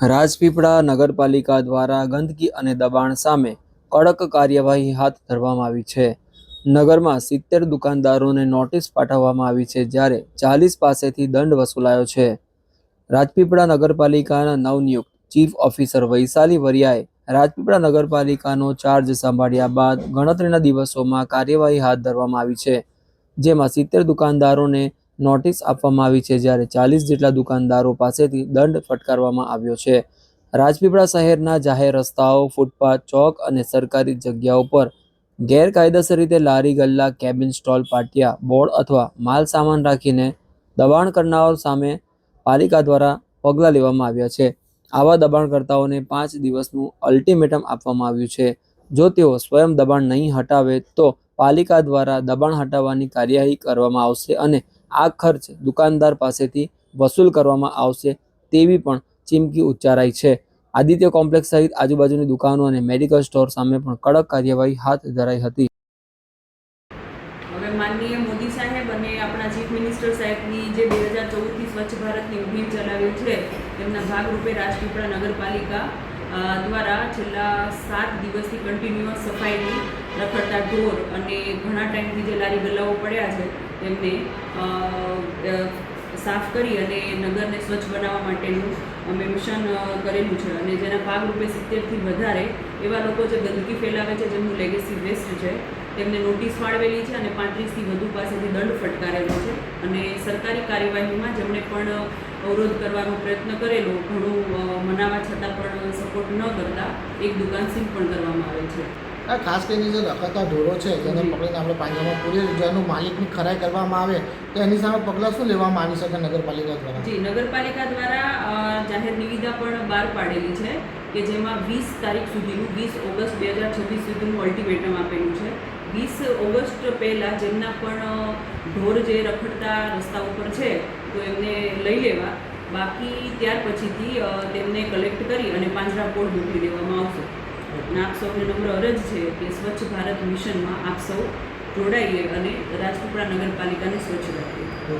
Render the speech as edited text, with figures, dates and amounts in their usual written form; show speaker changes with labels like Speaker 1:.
Speaker 1: રાજપીપળા નગરપાલિકા દ્વારા ગંદકી અને દબાણ સામે કડક કાર્યવાહી હાથ ધરવામાં આવી છે. નગરમાં 70 દુકાનદારોને નોટિસ પાઠવવામાં આવી છે, જ્યારે 40 પાસેથી દંડ વસૂલાયો છે. રાજપીપળા નગરપાલિકાના નવનિયુક્ત ચીફ ઓફિસર વૈશાલી વરિયાએ રાજપીપળા નગરપાલિકાનો ચાર્જ સંભાળ્યા બાદ ગણતરીના દિવસોમાં કાર્યવાહી હાથ ધરવામાં આવી છે, જેમાં 70 દુકાનદારોને નોટિસ આપવામાં આવી છે, જ્યારે 40 જેટલા દુકાનદારો પાસેથી દંડ ફટકારવામાં આવ્યો છે. રાજપીપળા શહેરના જાહેર રસ્તાઓ, ફૂટપાથ, ચોક અને સરકારી જગ્યાઓ પર ગેરકાયદેસર રીતે લારી ગલ્લા, કેબિન સ્ટોલ, પાટિયા, બોર્ડ અથવા માલ સામાન રાખીને દબાણ કરનારાઓ સામે પાલિકા દ્વારા પગલાં લેવામાં આવ્યા છે. આવા દબાણકર્તાઓને 5 દિવસનું અલ્ટિમેટમ આપવામાં આવ્યું છે. જો તેઓ સ્વયં દબાણ નહીં હટાવે તો પાલિકા દ્વારા દબાણ હટાવવાની કાર્યવાહી કરવામાં આવશે અને આ ખર્ચ દુકાનદાર પાસેથી વસૂલ કરવામાં આવશે તેવી પણ ચીમકી ઉચ્ચારાઈ છે. આદિત્ય કોમ્પ્લેક્સ સહિત આજુબાજુની દુકાનો અને મેડિકલ સ્ટોર સામે પણ કડક કાર્યવાહી હાથ ધરાઈ હતી.
Speaker 2: હવે માનનીય મોદી સાહેબ અને આપણા ચીફ મિનિસ્ટર સાહેબની જે 2014થી સ્વચ્છ ભારતની મુહિમ ચલાવેલ છે, તેમના ભાગરૂપે રાજપીપળા નગરપાલિકા દ્વારા છેલ્લા 7 દિવસથી કન્ટિન્યુઅસ સફાઈની રખડતા ઢોર અને ઘણા ટાઈમથી જે લારી ગલ્લાઓ પડ્યા છે તેમને સાફ કરી અને નગરને સ્વચ્છ બનાવવા માટેનું અમે મિશન કરેલું છે. અને જેના ભાગરૂપે 70થી વધારે એવા લોકો જે ગંદકી ફેલાવે છે, જેમનું લેગેસી વેસ્ટ છે, તેમને નોટિસ ફાળવેલી છે અને 35થી વધુ પાસેથી દંડ ફટકારેલો છે. અને સરકારી કાર્યવાહીમાં જેમણે પણ અવરોધ કરવાનો પ્રયત્ન કરેલો, ઘણું મનાવા છતાં પણ સપોર્ટ ન કરતા એક દુકાન સીલ પણ કરવામાં આવે છે.
Speaker 3: ખાસ કરીને જે રખડતા ઢોરો છે જેને પકડીને આપણે પાંજરામાં પૂરી જેનું માલિકની ખરાઈ કરવામાં આવે તો એની સામે પગલાં શું લેવામાં આવી શકે નગરપાલિકા દ્વારા?
Speaker 2: જી, નગરપાલિકા દ્વારા જાહેર નિવિદા પણ બહાર પાડેલી છે કે જેમાં 20 તારીખ સુધીનું 20 ઓગસ્ટ 2026 સુધીનું અલ્ટિમેટમ આપેલું છે. 20 ઓગસ્ટ પહેલાં જેમના પણ ઢોર જે રખડતા રસ્તા ઉપર છે તો એમને લઈ લેવા, બાકી ત્યાર પછીથી તેમને કલેક્ટ કરી અને પાંજરાપોળ મોકલી દેવામાં આવશે. અને આપ સૌને નમ્ર અરજ છે કે સ્વચ્છ ભારત મિશનમાં આપ સૌ જોડાઈએ અને રાજપીપળા નગરપાલિકાને સ્વચ્છ રાખીએ.